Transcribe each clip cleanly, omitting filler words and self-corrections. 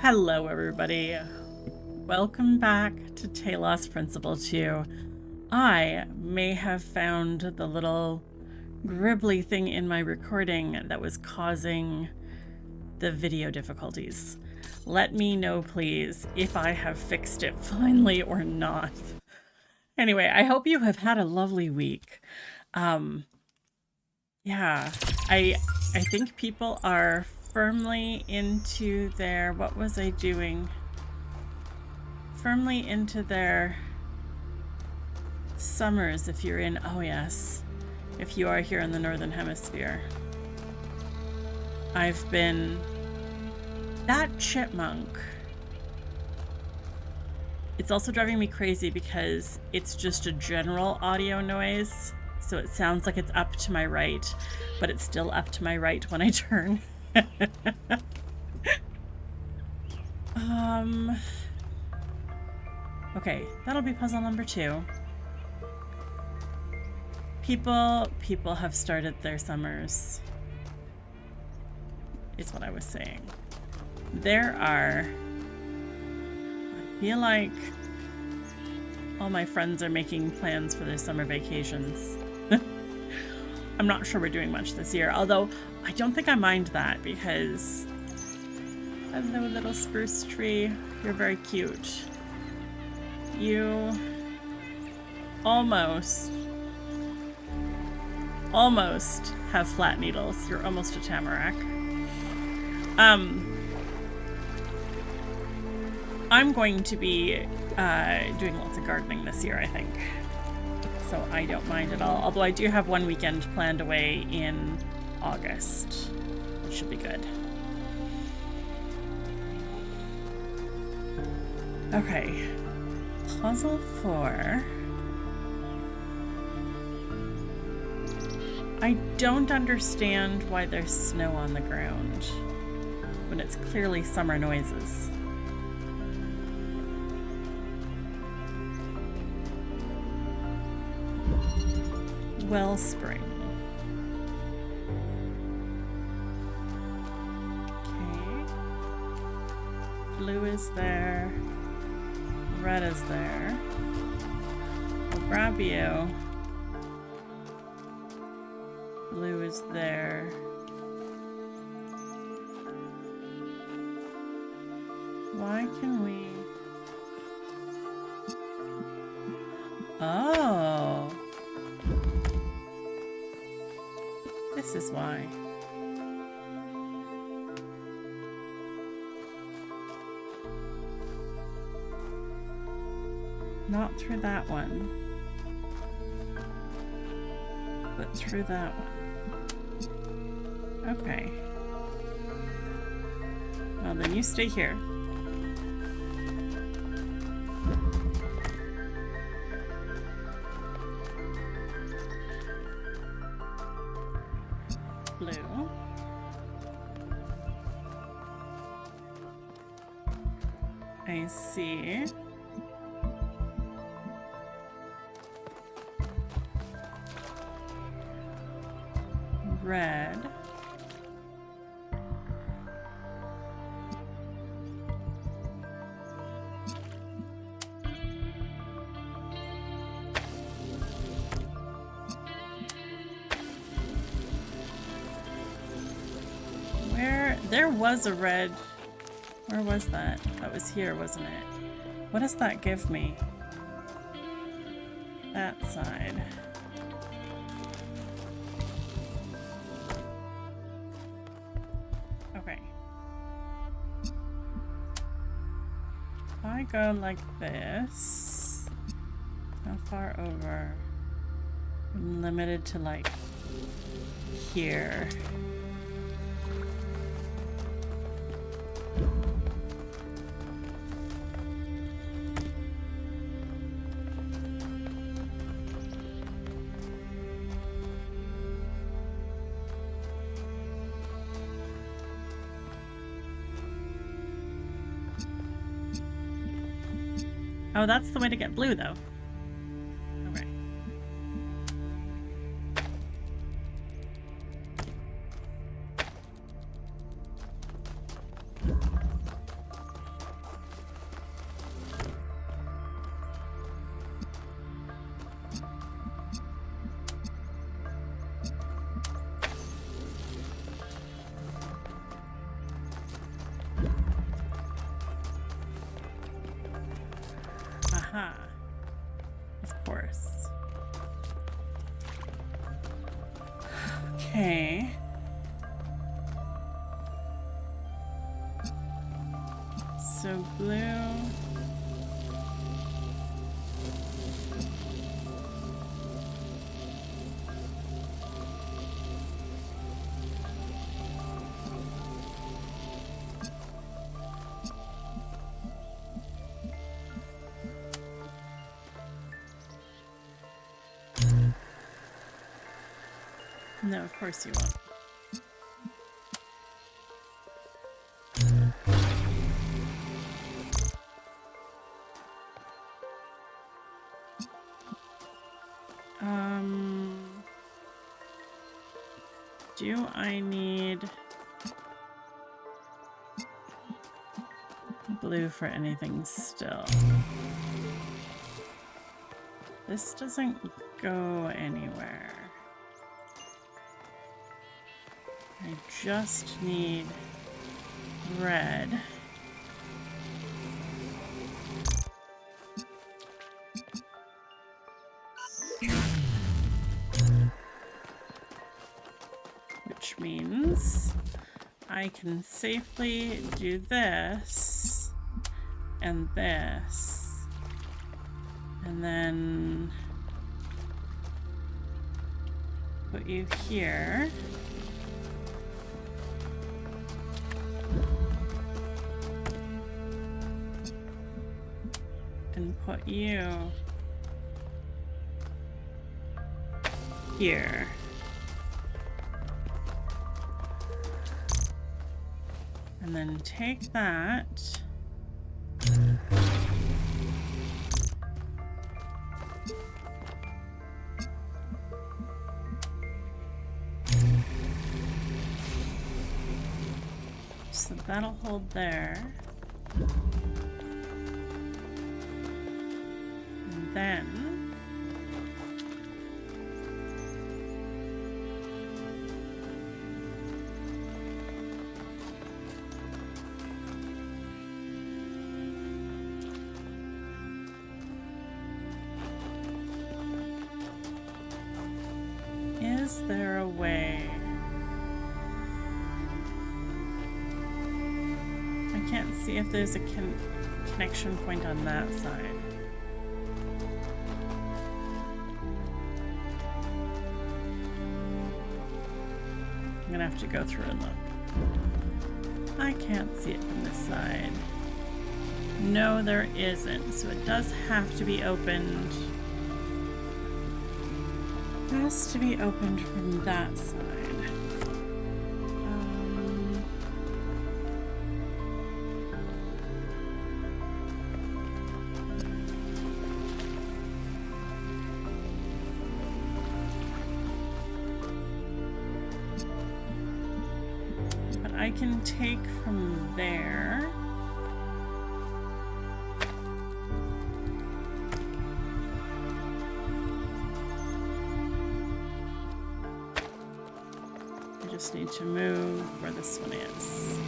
Hello, everybody. Welcome back to Talos Principle 2. I may have found the little gribbly thing in my recording that was causing the video difficulties. Let me know, please, if I have fixed it finally or not. Anyway, I hope you have had a lovely week. Yeah, I think people are firmly into their, what was I doing? Firmly into their summers if you're in, oh yes, if you are here in the Northern Hemisphere. I've been, that chipmunk, it's also driving me crazy because it's just a general audio noise. So it sounds like it's up to my right, but it's still up to my right when I turn. Okay, that'll be puzzle number 2. People have started their summers, is what I was saying. There are, I feel like all my friends are making plans for their summer vacations. I'm not sure we're doing much this year, although I don't think I mind that because, hello little spruce tree, you're very cute. You almost have flat needles. You're almost a tamarack. I'm going to be doing lots of gardening this year, I think. So I don't mind at all. Although I do have one weekend planned away in August, which should be good. Okay. Puzzle 4. I don't understand why there's snow on the ground when it's clearly summer noises. Wellspring. Okay. Blue is there. Red is there. I'll grab you. Blue is there. Why can we... Oh. This is why. Not through that one, but through that one. Okay. Well, then you stay here. Blue. I see. Red. There was a red. Where was that? That was here, wasn't it? What does that give me? That side. Okay. If I go like this, how far over? I'm limited to like here. Oh, that's the way to get blue, though. Okay. Okay. So blue. No, of course you won't. Do I need blue for anything still? This doesn't go anywhere. I just need red. Which means I can safely do this and this. And then put you here. And put you here. And then take that. So that'll hold there. And then is there a way? I can't see if there's a connection point on that side. I'm gonna have to go through and look. I can't see it from this side. No, there isn't. So it does have to be opened. It has to be opened from that side. But I can take from there. Just need to move where this one is.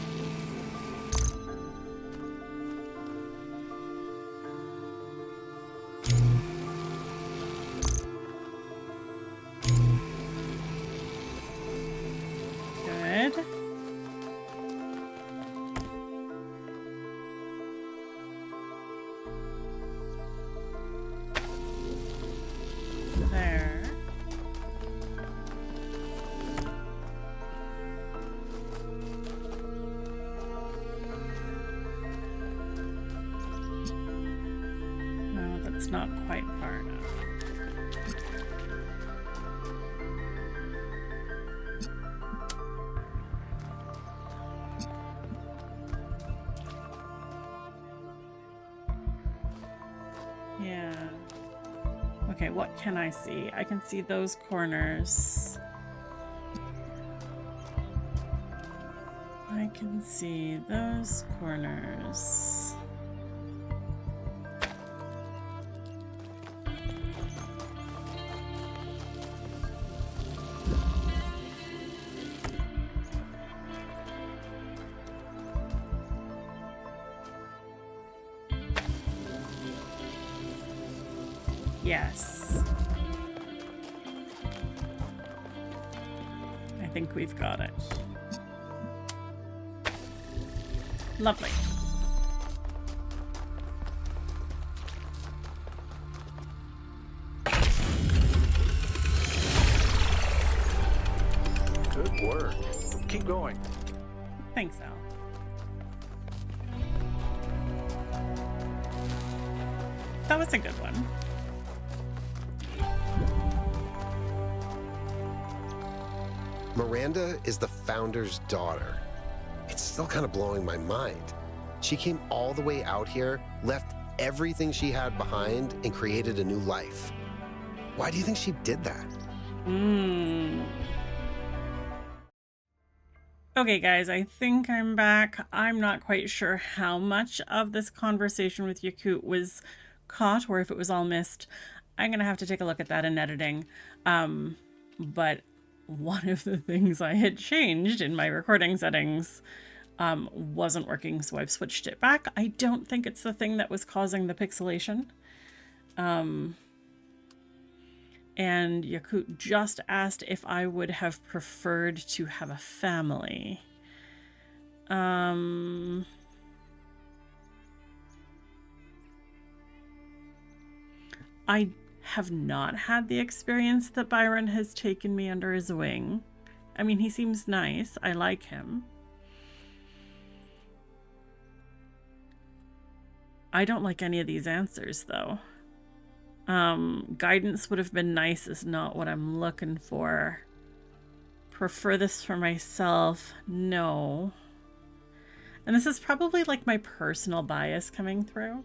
Good. There. Not quite far enough. Yeah. Okay, what can I see? I can see those corners. I can see those corners. Yes. I think we've got it. Lovely. Good work. Keep going. Thanks, Al. That was a good one. Miranda is the founder's daughter. It's still kind of blowing my mind. She came all the way out here, left everything she had behind, and created a new life. Why do you think she did that? Okay, guys, I think I'm back. I'm not quite sure how much of this conversation with Yakut was caught or if it was all missed. I'm going to have to take a look at that in editing. But one of the things I had changed in my recording settings wasn't working, so I've switched it back. I don't think it's the thing that was causing the pixelation. And Yakut just asked if I would have preferred to have a family. I have not had the experience that Byron has taken me under his wing. I mean, he seems nice. I like him. I don't like any of these answers, though. Guidance would have been nice is not what I'm looking for. Prefer this for myself? No. And this is probably like my personal bias coming through.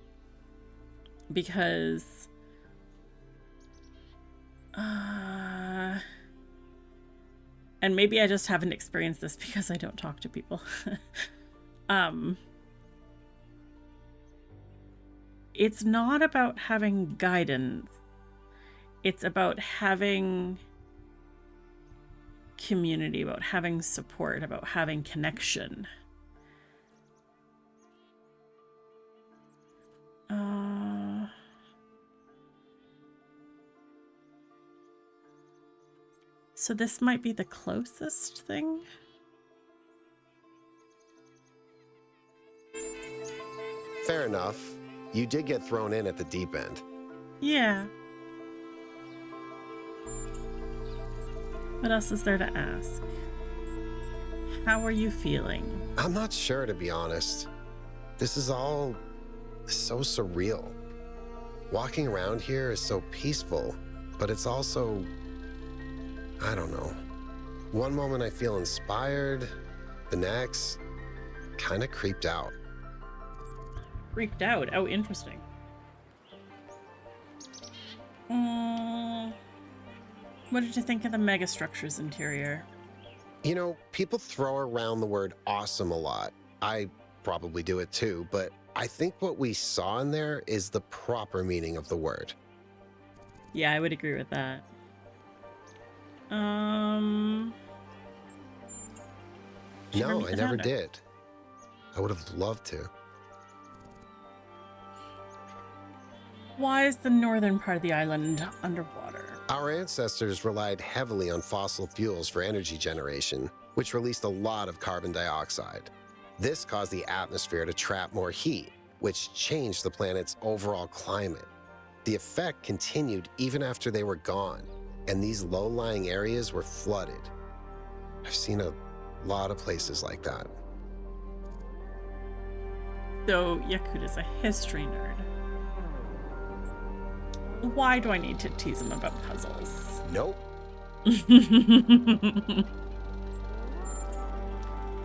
Because... and maybe I just haven't experienced this because I don't talk to people. It's not about having guidance. It's about having community, about having support, about having connection. So this might be the closest thing. Fair enough. You did get thrown in at the deep end. Yeah. What else is there to ask? How are you feeling? I'm not sure, to be honest. This is all so surreal. Walking around here is so peaceful, but it's also, I don't know. One moment I feel inspired, the next, kind of creeped out. Freaked out. Oh, interesting. What did you think of the megastructure's interior? You know, people throw around the word awesome a lot. I probably do it too, but I think what we saw in there is the proper meaning of the word. Yeah, I would agree with that. No, I never did. I would have loved to. Why is the northern part of the island underwater? Our ancestors relied heavily on fossil fuels for energy generation, which released a lot of carbon dioxide. This caused the atmosphere to trap more heat, which changed the planet's overall climate. The effect continued even after they were gone, and these low-lying areas were flooded. I've seen a lot of places like that. So Yakut is a history nerd. Why do I need to tease him about puzzles? Nope.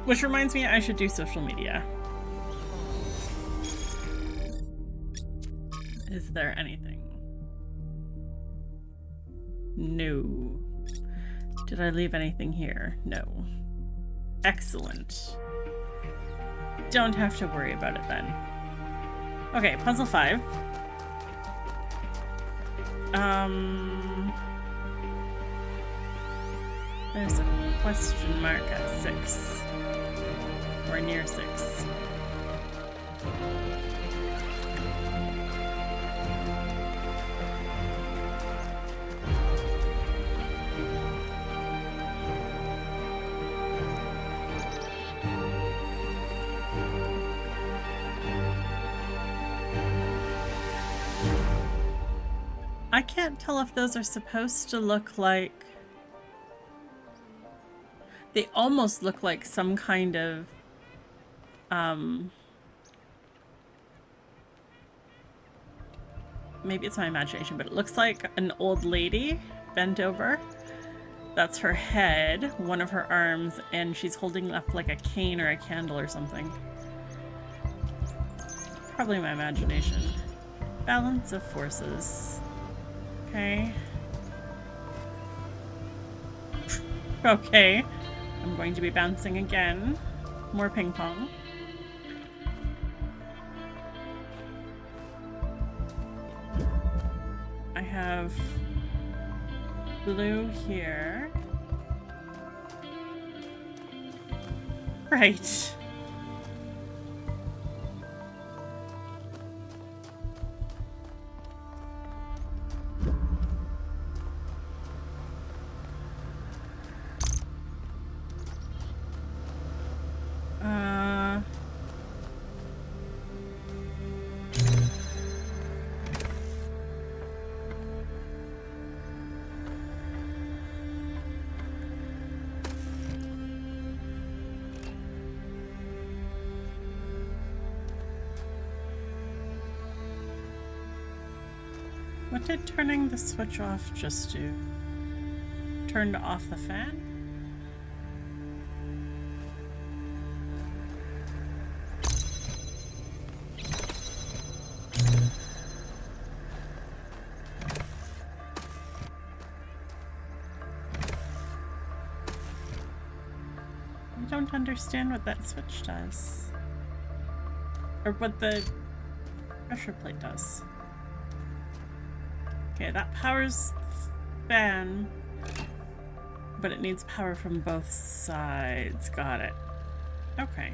Which reminds me, I should do social media. Is there anything? No. Did I leave anything here? No. Excellent. Don't have to worry about it then. Okay, puzzle 5. There's a question mark at 6. Or near 6. I can't tell if those are supposed to look like... They almost look like some kind of... maybe it's my imagination, but it looks like an old lady bent over. That's her head, one of her arms, and she's holding up like a cane or a candle or something. Probably my imagination. Balance of forces. Okay. Okay. I'm going to be bouncing again. More ping pong. I have blue here. Right. What did turning the switch off just do? Turned off the fan? I don't understand what that switch does. Or what the pressure plate does. Okay, that powers the fan, but it needs power from both sides. Got it. Okay.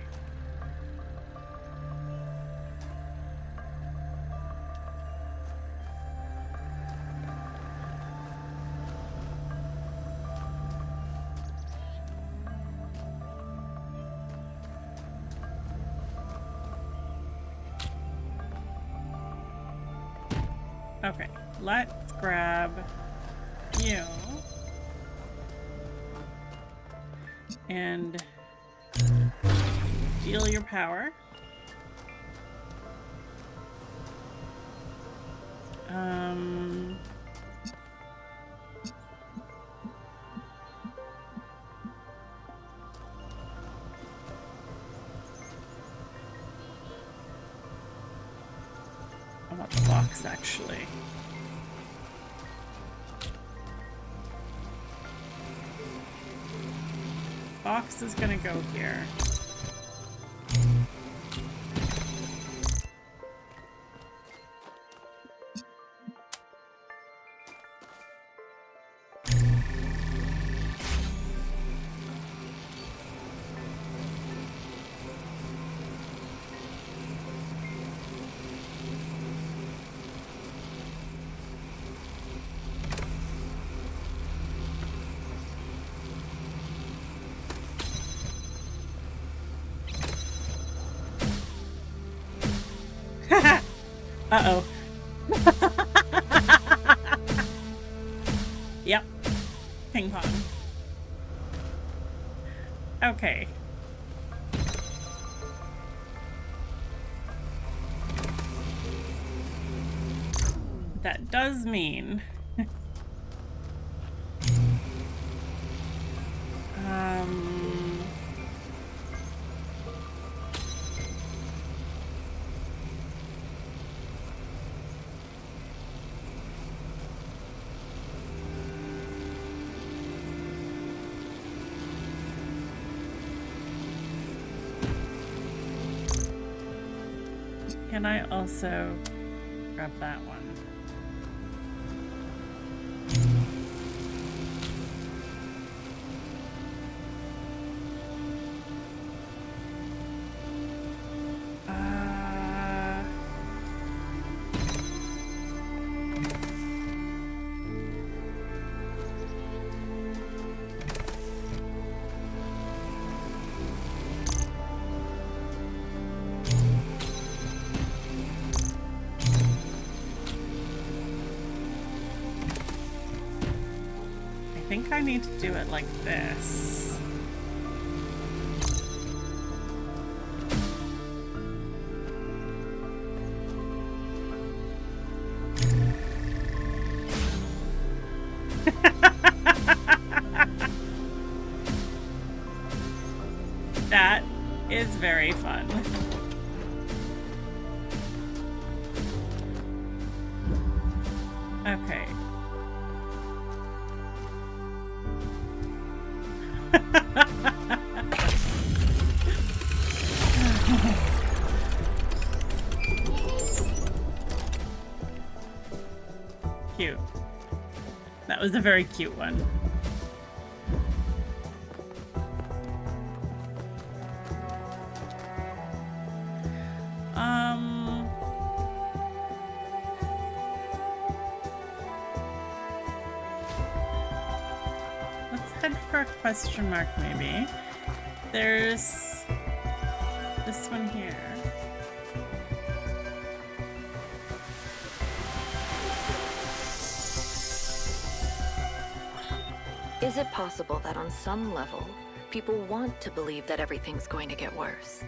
Okay, let's grab you and steal your power. I want the box actually. Box is gonna go here. Uh-oh. Yep. Ping pong. Okay. That does mean... Can I also grab that one? think I need to do it like this. That is very fun. Okay. Cute. That was a very cute one. Let's head for a question mark, maybe. There's this one here. Is it possible that on some level, people want to believe that everything's going to get worse?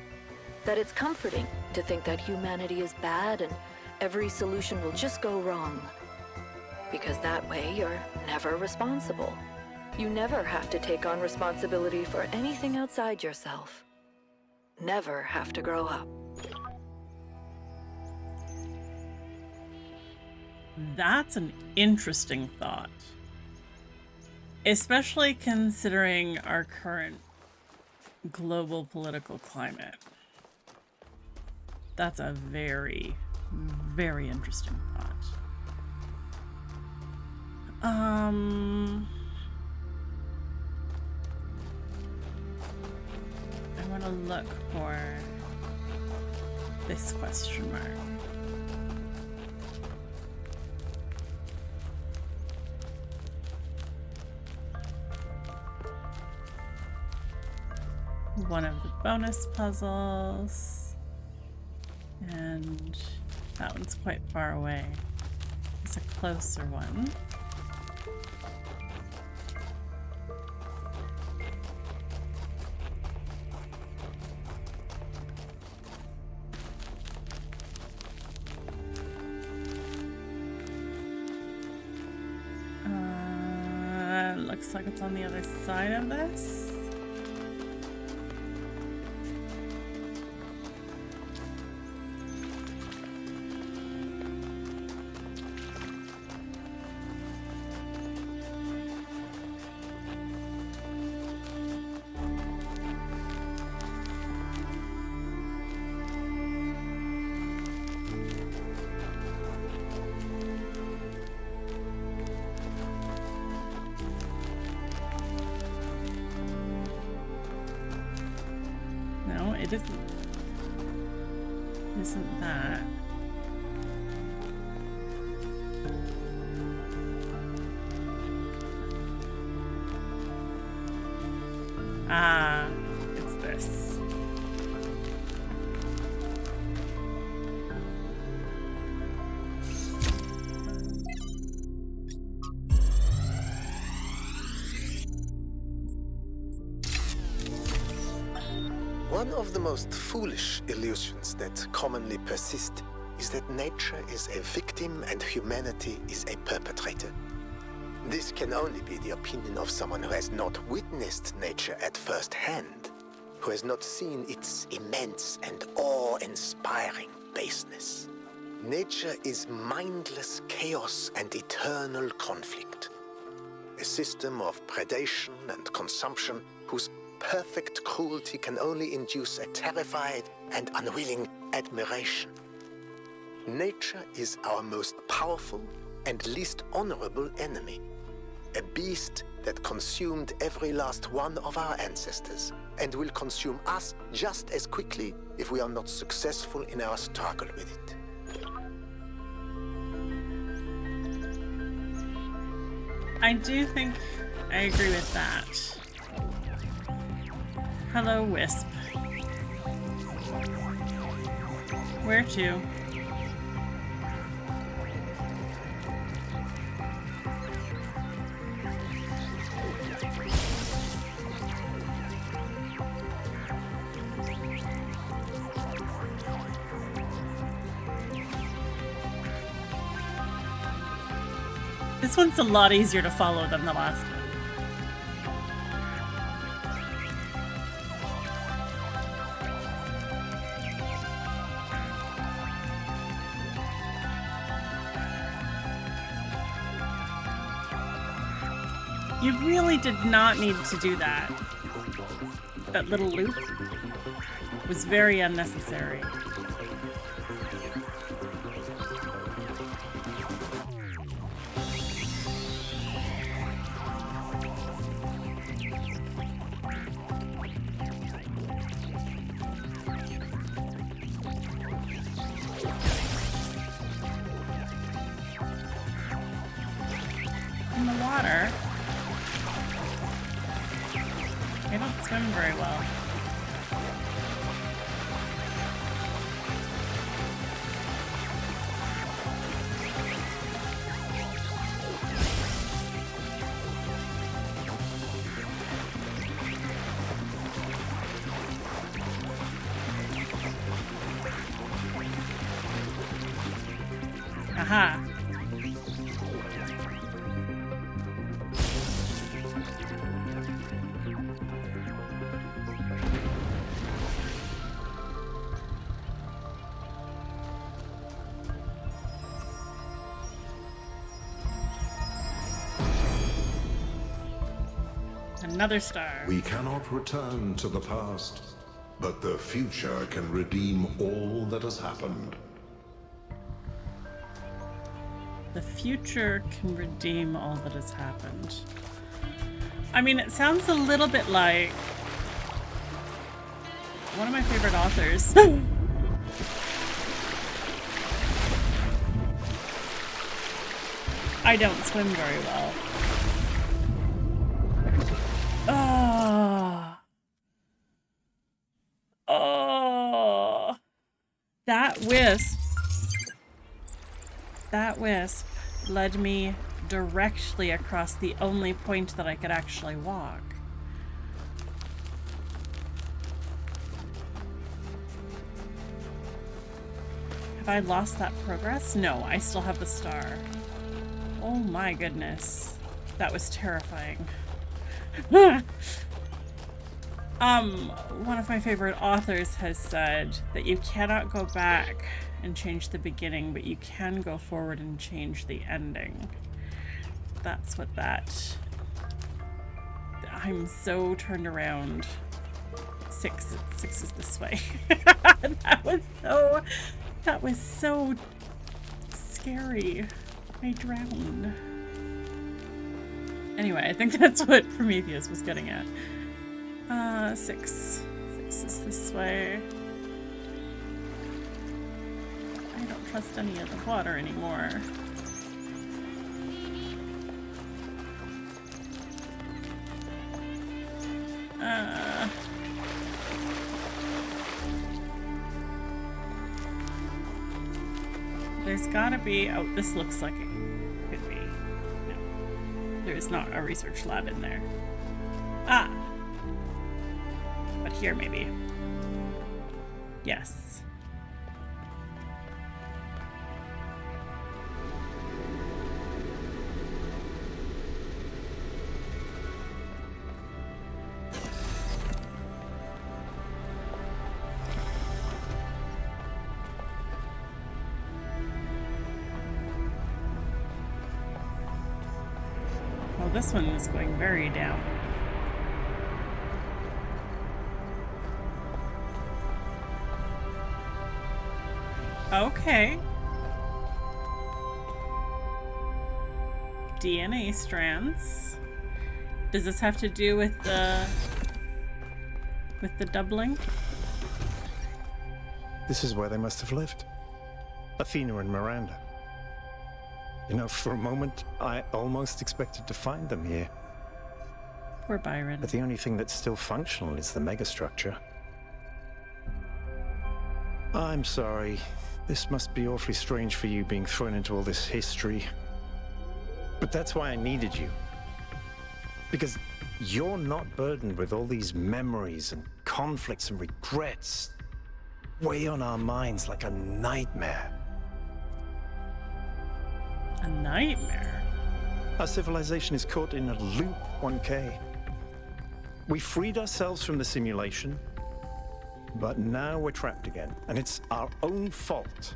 That it's comforting to think that humanity is bad and every solution will just go wrong? Because that way you're never responsible. You never have to take on responsibility for anything outside yourself. Never have to grow up. That's an interesting thought. Especially considering our current global political climate. That's a very, very interesting thought. I want to look for this question mark. One of the bonus puzzles, and that one's quite far away. It's a closer one. Looks like it's on the other side of this. It isn't that. Ah, it's this. One of the most foolish illusions that commonly persist is that nature is a victim and humanity is a perpetrator. This can only be the opinion of someone who has not witnessed nature at first hand, who has not seen its immense and awe-inspiring baseness. Nature is mindless chaos and eternal conflict. A system of predation and consumption whose perfect cruelty can only induce a terrified and unwilling admiration. Nature is our most powerful and least honorable enemy. A beast that consumed every last one of our ancestors and will consume us just as quickly if we are not successful in our struggle with it. I do think I agree with that. Hello, Wisp. Where to? This one's a lot easier to follow than the last one. You really did not need to do that. That little loop was very unnecessary. In the water. They don't swim very well. Aha. Another star. We cannot return to the past, but the future can redeem all that has happened. The future can redeem all that has happened. I mean, it sounds a little bit like one of my favorite authors. I don't swim very well. Oh. Oh. That wisp led me directly across the only point that I could actually walk. Have I lost that progress? No, I still have the star. Oh my goodness. That was terrifying. One of my favorite authors has said that you cannot go back and change the beginning, but you can go forward and change the ending. That's what that... I'm so turned around. Six is this way. That was so scary. I drowned. Anyway, I think that's what Prometheus was getting at. 6 is this way. I don't trust any of the water anymore. There's gotta be... Oh, this looks like it could be. No. There is not a research lab in there. Ah! But here, maybe. Yes. Well, this one is going very down. Okay. DNA strands. Does this have to do with the doubling? This is where they must have lived. Athena and Miranda. You know, for a moment, I almost expected to find them here. Poor Byron. But the only thing that's still functional is the megastructure. I'm sorry. This must be awfully strange for you being thrown into all this history. But that's why I needed you. Because you're not burdened with all these memories and conflicts and regrets weigh on our minds like a nightmare. A nightmare? Our civilization is caught in a loop, 1K. We freed ourselves from the simulation, but now we're trapped again, and it's our own fault.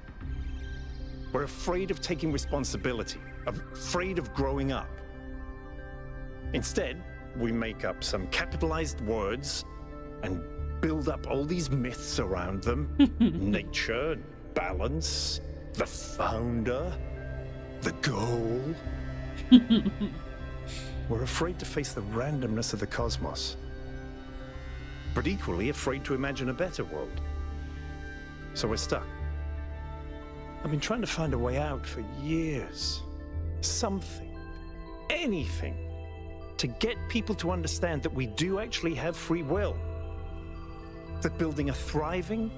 We're afraid of taking responsibility, afraid of growing up. Instead, we make up some capitalized words and build up all these myths around them. Nature, balance, the founder, the goal. We're afraid to face the randomness of the cosmos, but equally afraid to imagine a better world. So we're stuck. I've been trying to find a way out for years. Something, anything, to get people to understand that we do actually have free will. That building a thriving,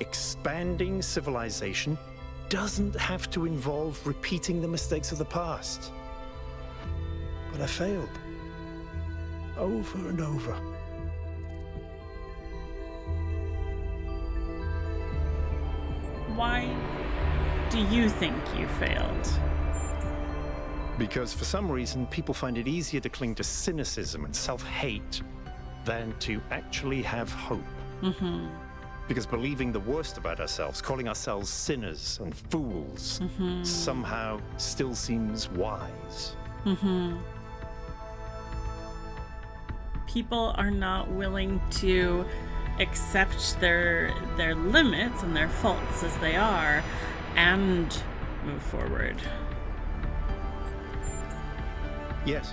expanding civilization doesn't have to involve repeating the mistakes of the past. But I failed. Over and over. Why do you think you failed? Because for some reason, people find it easier to cling to cynicism and self-hate than to actually have hope. Mm-hmm. Because believing the worst about ourselves, calling ourselves sinners and fools, somehow still seems wise. Mm-hmm. People are not willing to accept their limits and their faults as they are and move forward. Yes.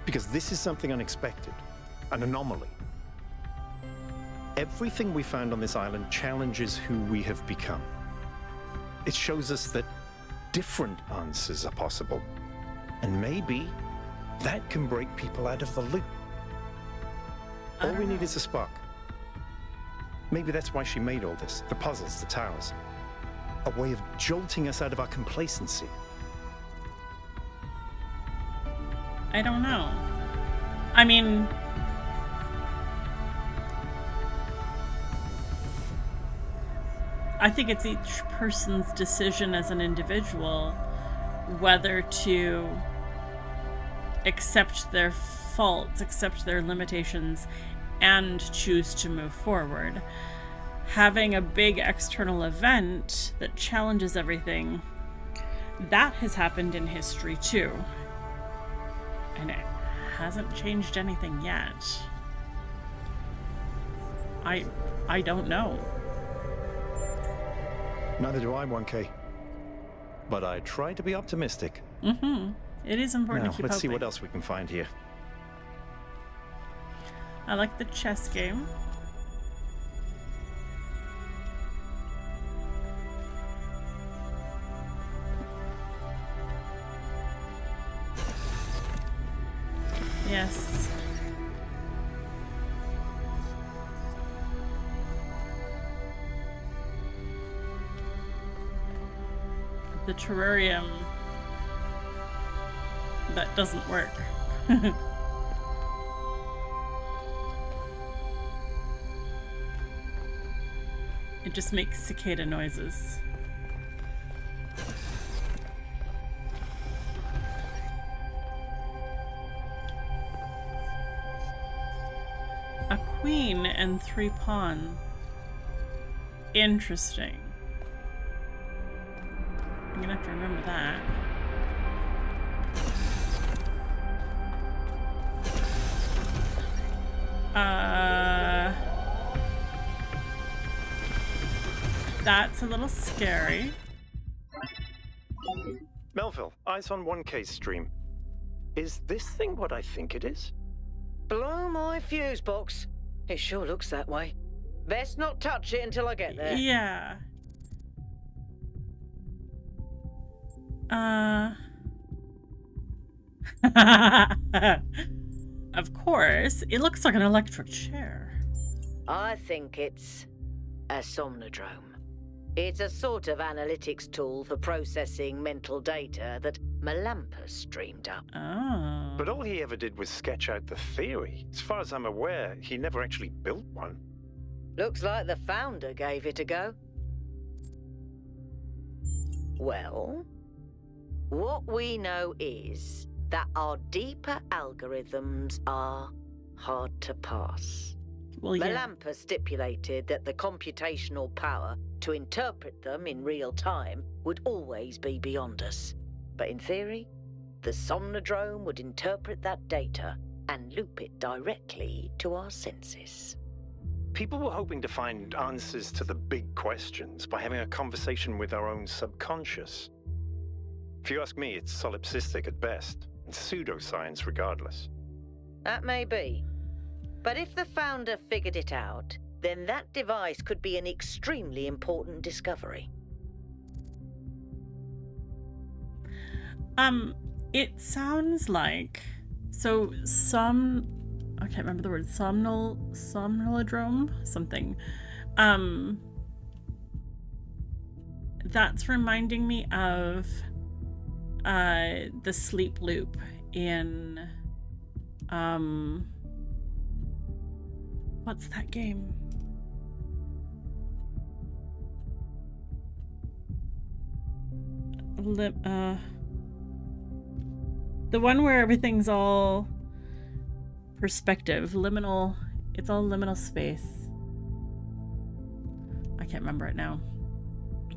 Because this is something unexpected, an anomaly. Everything we found on this island challenges who we have become. It shows us that different answers are possible. And maybe that can break people out of the loop. All we need is a spark. Maybe that's why she made all this, the puzzles, the towers. A way of jolting us out of our complacency. I don't know. I mean, I think it's each person's decision as an individual whether to accept their faults, accept their limitations, and choose to move forward. Having a big external event that challenges everything, that has happened in history too. And it hasn't changed anything yet. I don't know. Neither do I, 1K. But I try to be optimistic. Mm-hmm. It is important Now, to keep let's hoping. see what else we can find here. I like the chess game. Yes. The terrarium that doesn't work. It just makes cicada noises. A queen and 3 pawns. Interesting. I'm gonna have to remember that. That's a little scary. Melville, eyes on 1K's stream. Is this thing what I think it is? Blow my fuse box. It sure looks that way. Best not touch it until I get there. Yeah. Of course, it looks like an electric chair. I think it's a somnodrome. It's a sort of analytics tool for processing mental data that Melampus streamed up. Oh. But all he ever did was sketch out the theory. As far as I'm aware, he never actually built one. Looks like the founder gave it a go. Well, What we know is that our deeper algorithms are hard to pass. Well, yeah. Melampa stipulated that the computational power to interpret them in real time would always be beyond us. But in theory, the Somnodrome would interpret that data and loop it directly to our senses. People were hoping to find answers to the big questions by having a conversation with our own subconscious. If you ask me, it's solipsistic at best, and pseudoscience regardless. That may be. But if the founder figured it out, then that device could be an extremely important discovery. It sounds like... So, I can't remember the word, somnolodrome? Something. That's reminding me of the sleep loop in... what's that game? The one where everything's all perspective, liminal. It's all liminal space. I can't remember it now.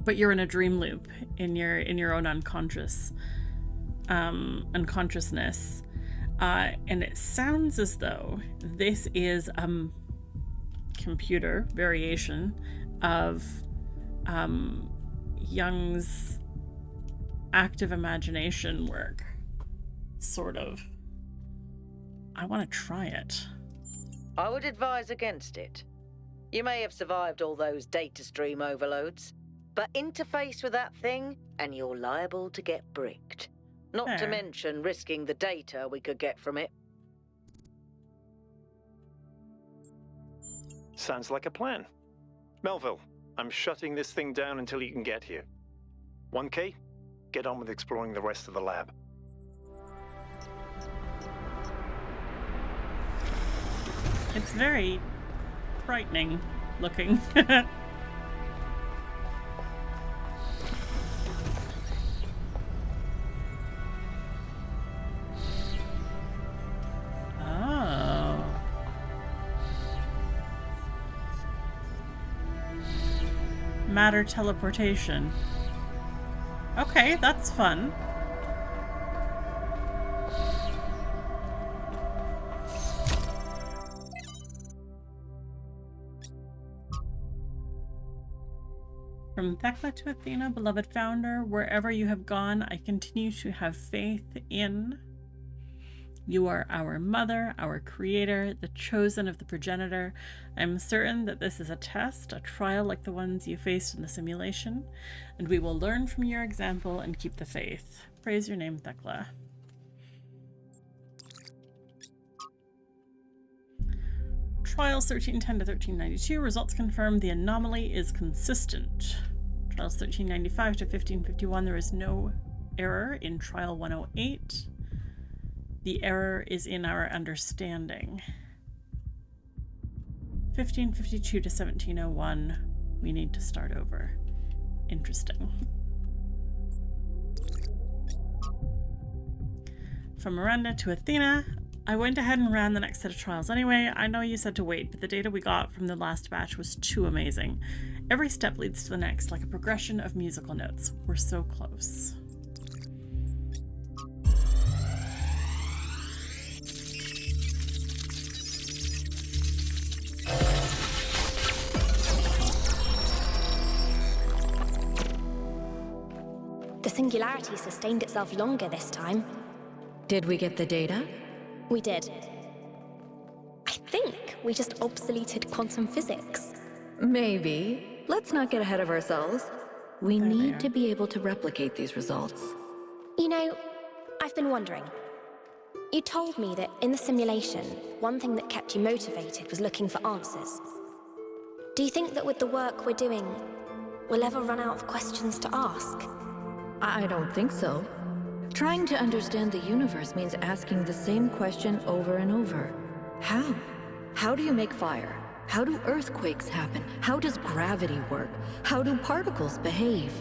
But you're in a dream loop in your own unconsciousness, and it sounds as though this is a computer variation of Jung's active imagination work. Sort of. I want to try it. I would advise against it. You may have survived all those data stream overloads, but interface with that thing and you're liable to get bricked. Not to Fair. mention risking the data we could get from it. Sounds like a plan. Melville, I'm shutting this thing down until you can get here. 1K, get on with exploring the rest of the lab. It's very frightening looking. Oh. Matter teleportation. Okay, that's fun. From Thecla to Athena, beloved founder, wherever you have gone, I continue to have faith in. You are our mother, our creator, the chosen of the progenitor. I am certain that this is a test, a trial like the ones you faced in the simulation, and we will learn from your example and keep the faith. Praise your name, Thecla. Trials 1310 to 1392, results confirm the anomaly is consistent. Trials 1395 to 1551, there is no error in trial 108. The error is in our understanding. 1552 to 1701, we need to start over. Interesting. From Miranda to Athena, I went ahead and ran the next set of trials anyway. I know you said to wait, but the data we got from the last batch was too amazing. Every step leads to the next, like a progression of musical notes. We're so close. The singularity sustained itself longer this time. Did we get the data? We did. I think we just obsoleted quantum physics. Maybe. Let's not get ahead of ourselves. We There they need are. to be able to replicate these results. You know, I've been wondering. You told me that in the simulation, one thing that kept you motivated was looking for answers. Do you think that with the work we're doing, we'll ever run out of questions to ask? I don't think so. Trying to understand the universe means asking the same question over and over. How? How do you make fire? How do earthquakes happen? How does gravity work? How do particles behave?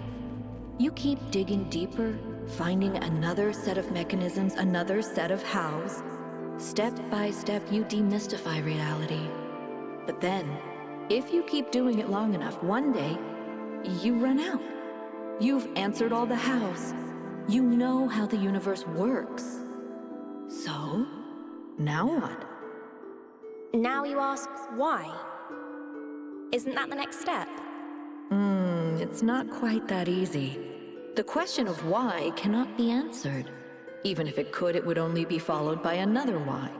You keep digging deeper, finding another set of mechanisms, another set of hows. Step by step, you demystify reality. But then, if you keep doing it long enough, one day, you run out. You've answered all the hows. You know how the universe works. So, now what? Now you ask why? Isn't that the next step? It's not quite that easy. The question of why cannot be answered. Even if it could, it would only be followed by another why.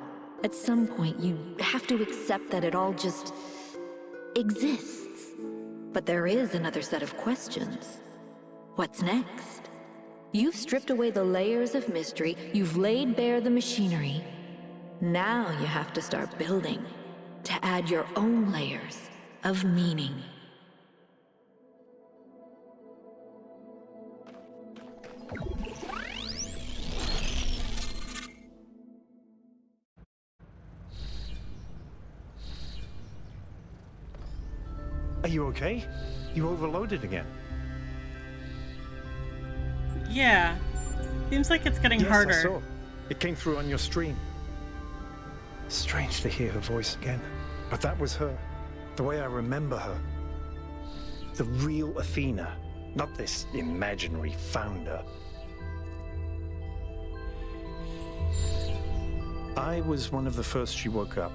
At some point, you have to accept that it all just exists. But there is another set of questions. What's next? You've stripped away the layers of mystery, you've laid bare the machinery. Now you have to start building, to add your own layers of meaning. Are you okay? You overloaded again. Yeah. Seems like it's getting Yes, harder. I saw. It came through on your stream. Strange to hear her voice again. But that was her. The way I remember her. The real Athena. Not this imaginary founder. I was one of the first she woke up.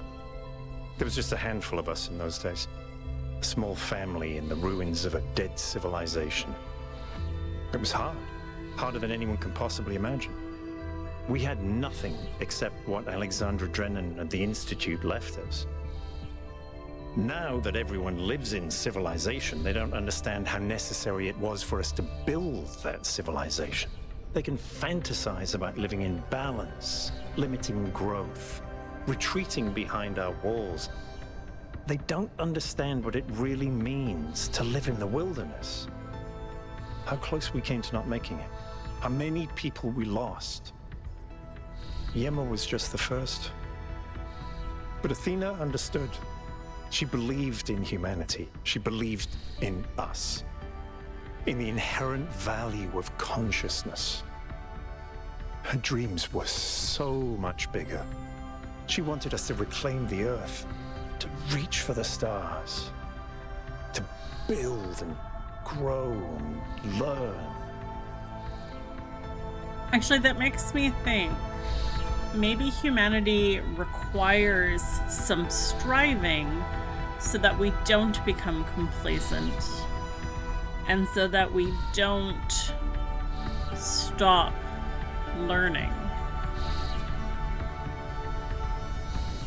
There was just a handful of us in those days. A small family in the ruins of a dead civilization. It was hard. Harder than anyone can possibly imagine. We had nothing except what Alexandra Drennan and the Institute left us. Now that everyone lives in civilization, they don't understand how necessary it was for us to build that civilization. They can fantasize about living in balance, limiting growth, retreating behind our walls. They don't understand what it really means to live in the wilderness. How close we came to not making it. How many people we lost. Yema was just the first. But Athena understood. She believed in humanity. She believed in us. In the inherent value of consciousness. Her dreams were so much bigger. She wanted us to reclaim the Earth, to reach for the stars, to build and grow and learn. Actually, that makes me think maybe humanity requires some striving so that we don't become complacent and so that we don't stop learning.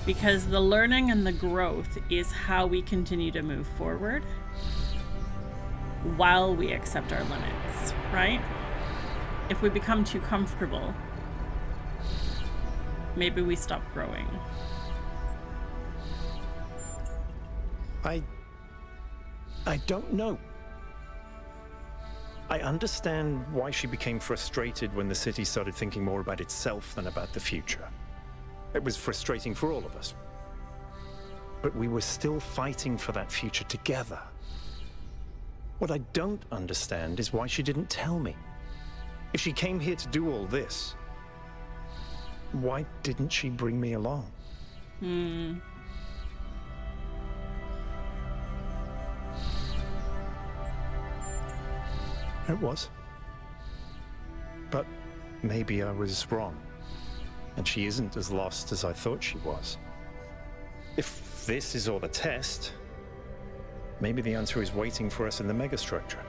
Because the learning and the growth is how we continue to move forward while we accept our limits, right? If we become too comfortable, maybe we stop growing. I don't know. I understand why she became frustrated when the city started thinking more about itself than about the future. It was frustrating for all of us. But we were still fighting for that future together. What I don't understand is why she didn't tell me. If she came here to do all this, why didn't she bring me along? It was. But maybe I was wrong. And she isn't as lost as I thought she was. If this is all a test, maybe the answer is waiting for us in the megastructure.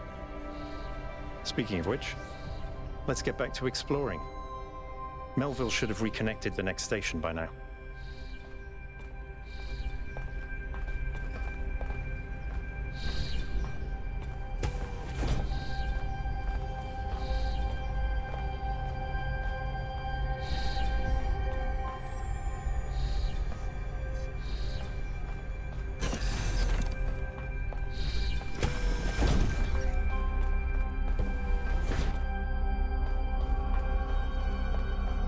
Speaking of which, let's get back to exploring. Melville should have reconnected the next station by now.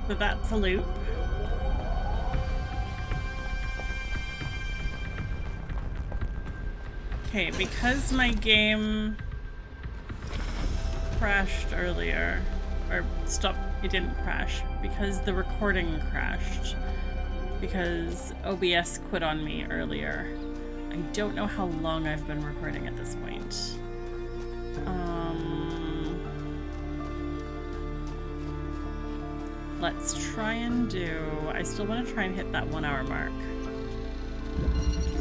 So that's a loop. Okay, because my game crashed earlier, or stop, it didn't crash, because the recording crashed. Because OBS quit on me earlier. I don't know how long I've been recording at this point. Let's try and do... I still want to try and hit that 1 hour mark.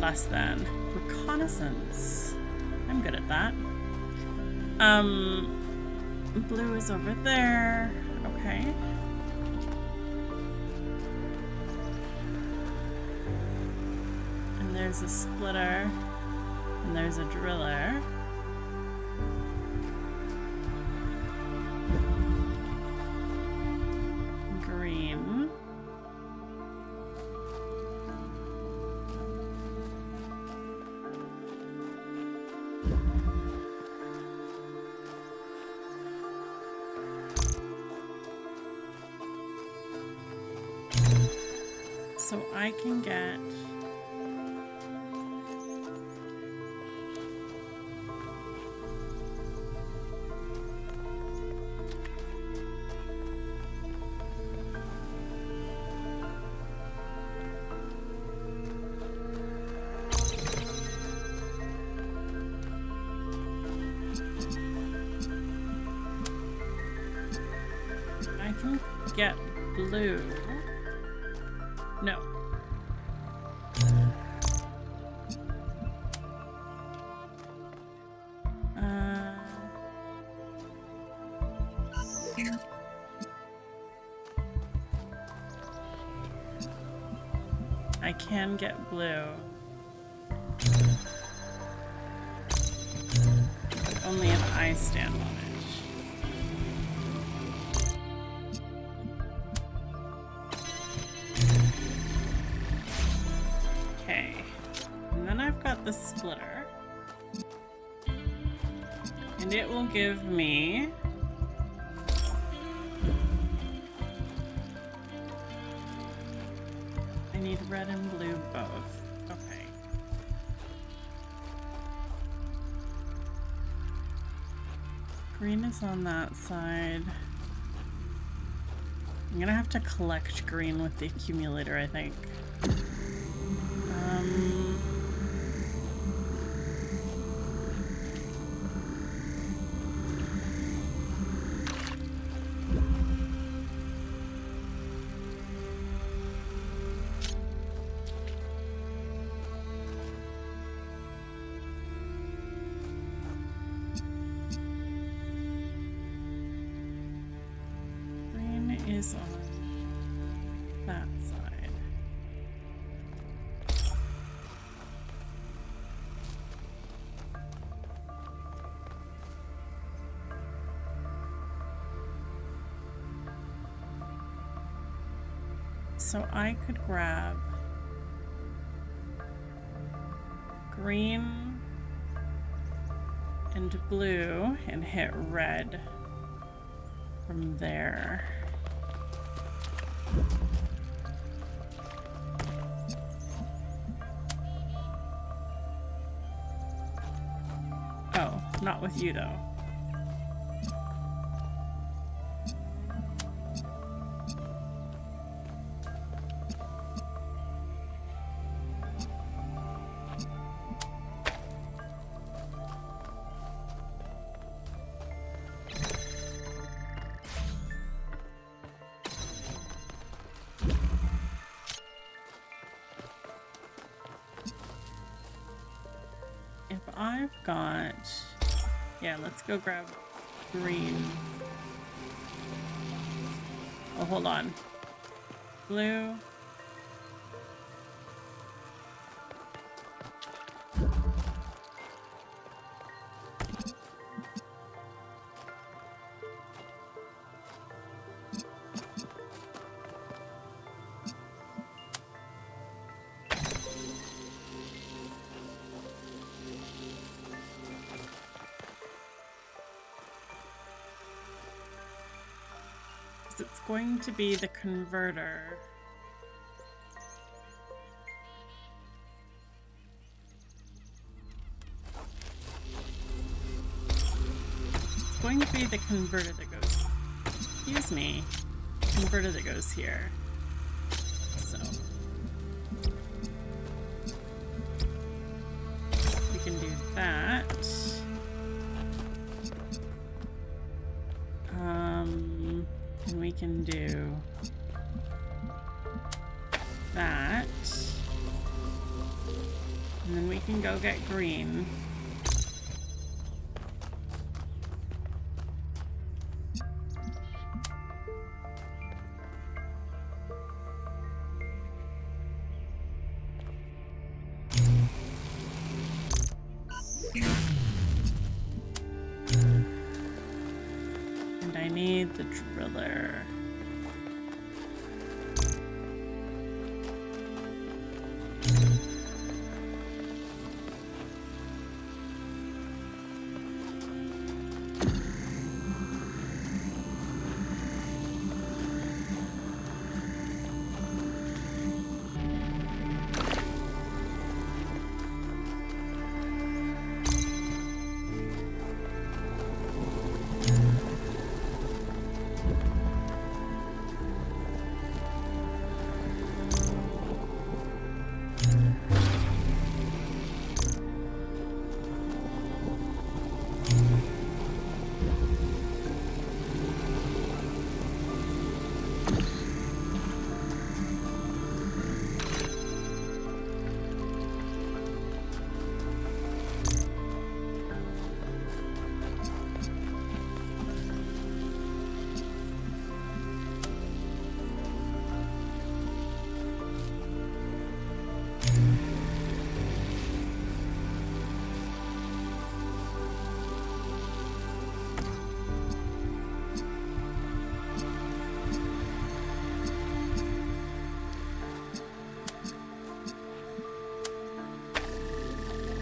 Less than. Reconnaissance. I'm good at that. Blue is over there. Okay. And there's a splitter. And there's a driller. Green. So I can get... I can get blue. No. I can get blue. But only if I stand on it. Okay. And then I've got the splitter. And it will give me... I need red and blue both. Okay. Green is on that side. I'm gonna have to collect green with the accumulator, I think. Is on that side. So I could grab green and blue and hit red from there. Oh, not with you though. I've got... Yeah, let's go grab green. Oh, hold on. Blue. It's going to be the converter. It's going to be the converter that goes Excuse me. Converter that goes here. So we can do that. And we can do that. And then we can go get green. And I need the driller.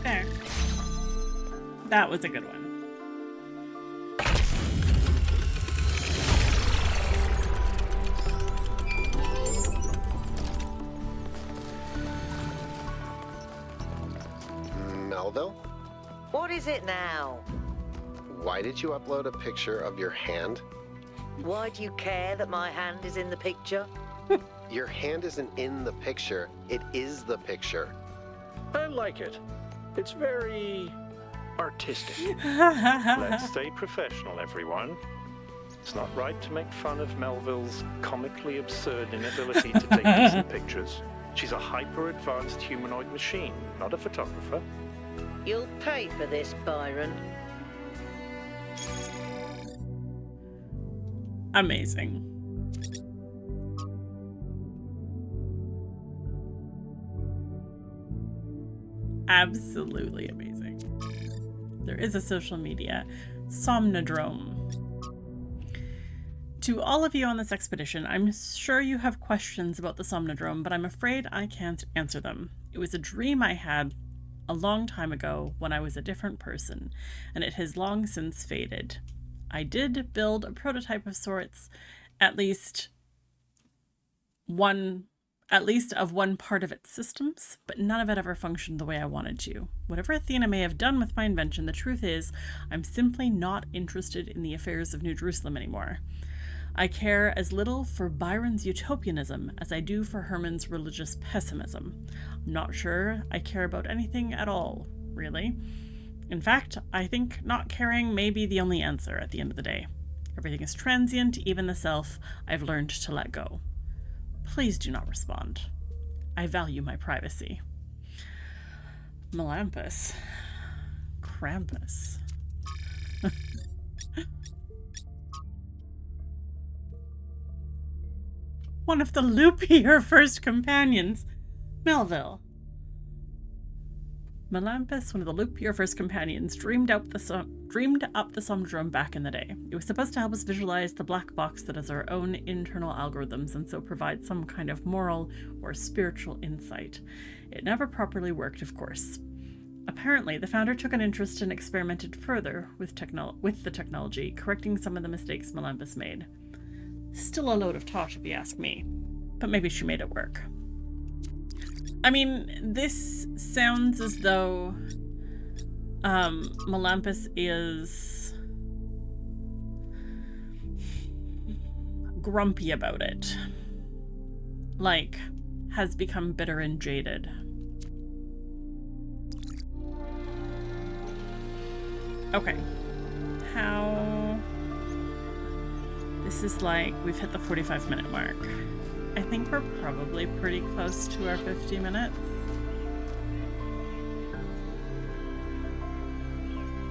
There. That was a good one. Melville? What is it now? Why did you upload a picture of your hand? Why do you care that my hand is in the picture? Your hand isn't in the picture, it is the picture. I like it. It's very artistic. Let's stay professional, everyone. It's not right to make fun of Melville's comically absurd inability to take decent pictures. She's a hyper-advanced humanoid machine, not a photographer. You'll pay for this, Byron. Amazing. Absolutely amazing. There is a social media, Somnodrome. To all of you on this expedition, I'm sure you have questions about the Somnodrome, but I'm afraid I can't answer them. It was a dream I had a long time ago when I was a different person, and it has long since faded. I did build a prototype of sorts, at least of one part of its systems, but none of it ever functioned the way I wanted to. Whatever Athena may have done with my invention, the truth is, I'm simply not interested in the affairs of New Jerusalem anymore. I care as little for Byron's utopianism as I do for Herman's religious pessimism. I'm not sure I care about anything at all, really. In fact, I think not caring may be the only answer at the end of the day. Everything is transient, even the self I've learned to let go. Please do not respond. I value my privacy. Melampus. Krampus. One of the loopier first companions. Melville. Melampus, one of the loopier first companions, dreamed up the Somnodrome back in the day. It was supposed to help us visualize the black box that is our own internal algorithms and so provide some kind of moral or spiritual insight. It never properly worked, of course. Apparently, the founder took an interest and experimented further with the technology, correcting some of the mistakes Melampus made. Still a load of talk if you ask me, but maybe she made it work. I mean, this sounds as though Melampus is grumpy about it. Like, has become bitter and jaded. Okay. How... This is like, we've hit the 45-minute mark. I think we're probably pretty close to our 50 minutes.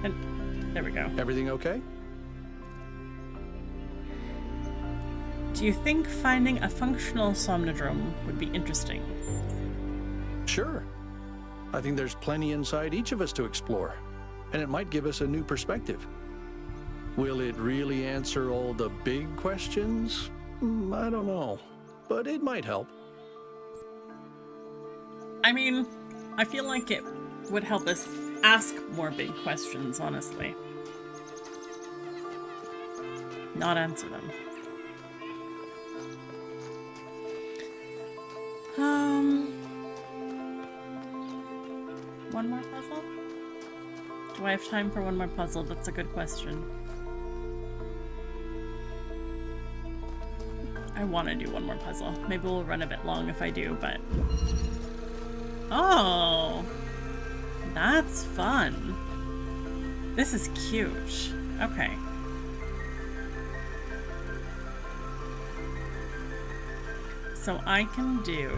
And there we go. Everything okay? Do you think finding a functional somnodrome would be interesting? Sure. I think there's plenty inside each of us to explore, and it might give us a new perspective. Will it really answer all the big questions? I don't know, but it might help. I mean, I feel like it would help us ask more big questions, honestly. Not answer them. One more puzzle? Do I have time for one more puzzle? That's a good question. I want to do one more puzzle. Maybe we'll run a bit long if I do, but... Oh! That's fun. This is cute. Okay. So I can do...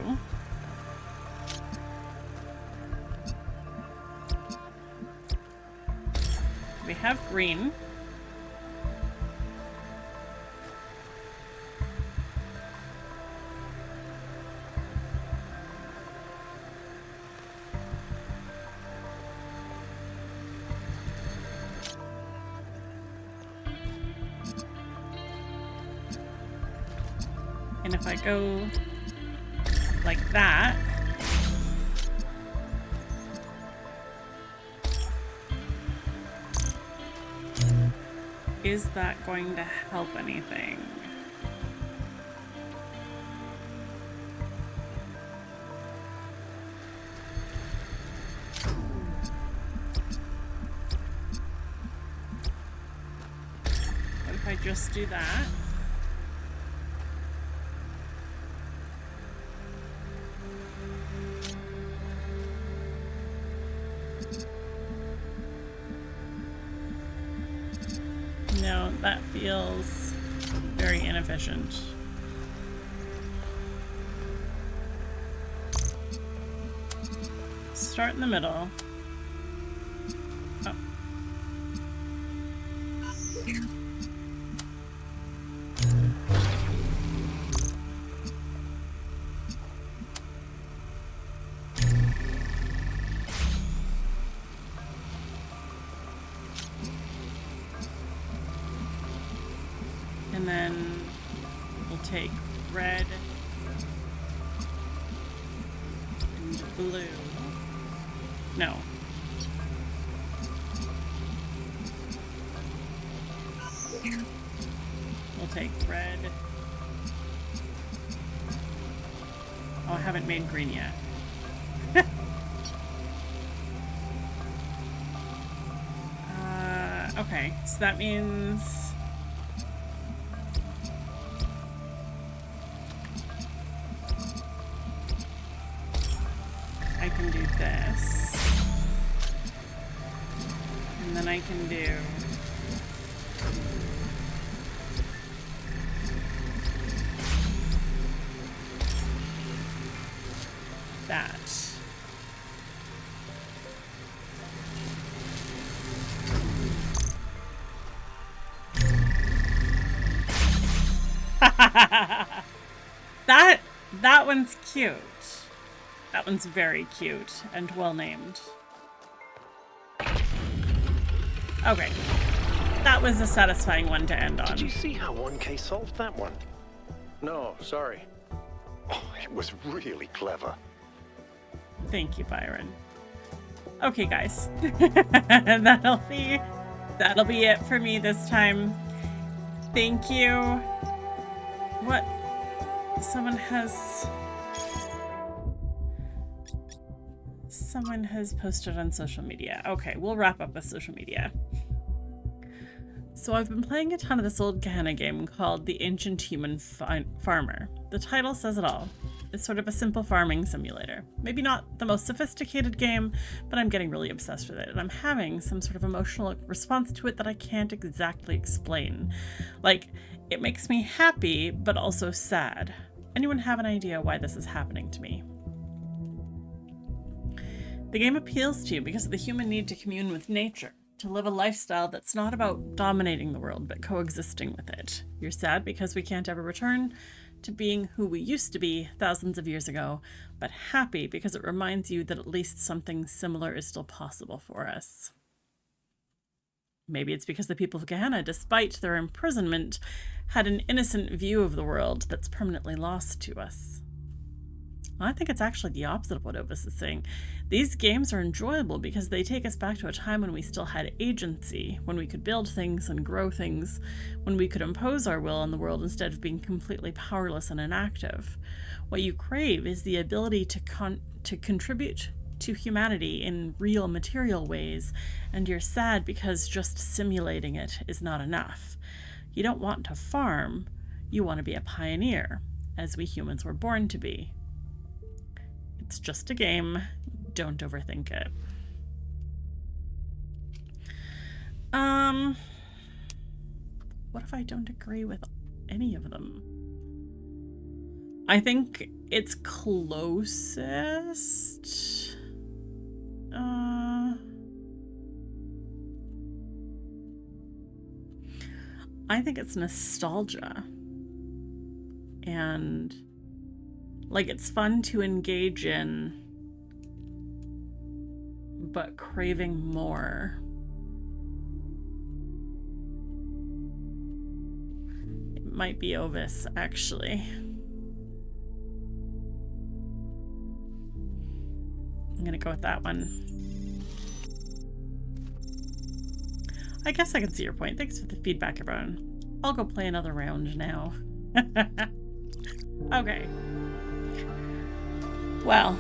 We have green. And if I go like that, is that going to help anything? What if I just do that? No, that feels very inefficient. Start in the middle. Oh. And then we'll take red and blue. No. We'll take red. Oh, I haven't made green yet. Okay, so that means I can do this, and then I can do that. That one's cute. That one's very cute and well named. Okay. That was a satisfying one to end on. Did you see how 1K solved that one? No, sorry. Oh, it was really clever. Thank you, Byron. Okay, guys. That'll be it for me this time. Thank you. What? Someone has posted on social media. Okay, we'll wrap up with social media. So I've been playing a ton of this old Gehenna game called The Ancient Human Farmer. The title says it all. It's sort of a simple farming simulator. Maybe not the most sophisticated game, but I'm getting really obsessed with it, and I'm having some sort of emotional response to it that I can't exactly explain. Like, it makes me happy, but also sad. Anyone have an idea why this is happening to me? The game appeals to you because of the human need to commune with nature, to live a lifestyle that's not about dominating the world, but coexisting with it. You're sad because we can't ever return to being who we used to be thousands of years ago, but happy because it reminds you that at least something similar is still possible for us. Maybe it's because the people of Gehenna, despite their imprisonment, had an innocent view of the world that's permanently lost to us. I think it's actually the opposite of what Ovis is saying. These games are enjoyable because they take us back to a time when we still had agency, when we could build things and grow things, when we could impose our will on the world instead of being completely powerless and inactive. What you crave is the ability to contribute to humanity in real material ways, and you're sad because just simulating it is not enough. You don't want to farm, you want to be a pioneer, as we humans were born to be. It's just a game. Don't overthink it. What if I don't agree with any of them? I think it's closest. I think it's nostalgia. And like, it's fun to engage in, but craving more. It might be Ovis, actually. I'm gonna go with that one. I guess I can see your point. Thanks for the feedback, everyone. I'll go play another round now. Okay. Well,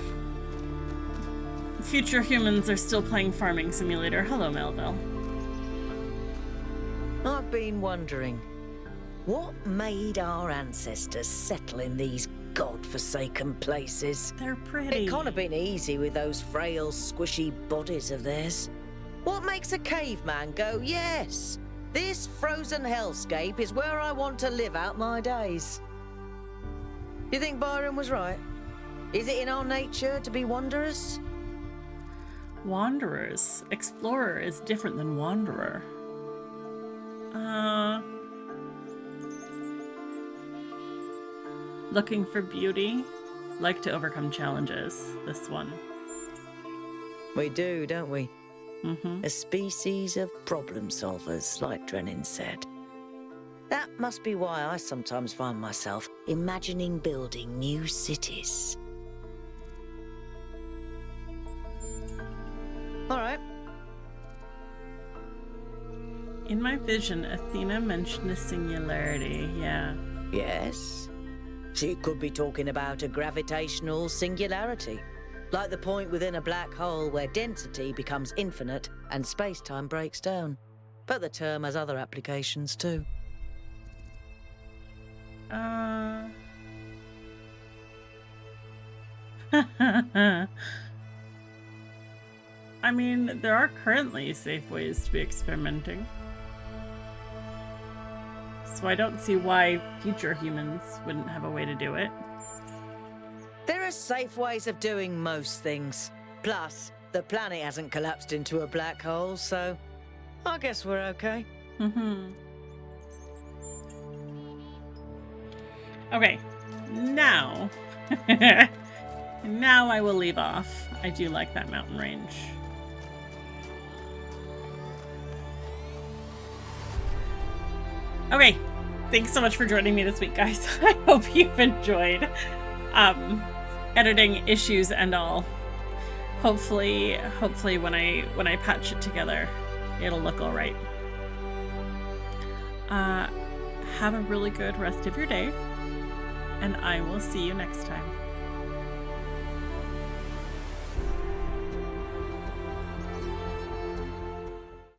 future humans are still playing Farming Simulator. Hello, Melville. I've been wondering, what made our ancestors settle in these god-forsaken places? They're pretty. It can't have been easy with those frail, squishy bodies of theirs. What makes a caveman go, yes, this frozen hellscape is where I want to live out my days? You think Byron was right? Is it in our nature to be wanderers? Wanderers. Explorer is different than wanderer. Looking for beauty. Like to overcome challenges. This one. We do, don't we? Mm-hmm. A species of problem solvers, like Drennan said. That must be why I sometimes find myself imagining building new cities. All right. In my vision, Athena mentioned a singularity. Yeah. Yes. She could be talking about a gravitational singularity, like the point within a black hole where density becomes infinite and space-time breaks down. But the term has other applications too. I mean, there are currently safe ways to be experimenting. So I don't see why future humans wouldn't have a way to do it. There are safe ways of doing most things. Plus, the planet hasn't collapsed into a black hole, so I guess we're okay. Mm-hmm. Okay, now, now I will leave off. I do like that mountain range. Okay, thanks so much for joining me this week, guys. I hope you've enjoyed editing issues and all. Hopefully when I patch it together, it'll look all right. Have a really good rest of your day, and I will see you next time.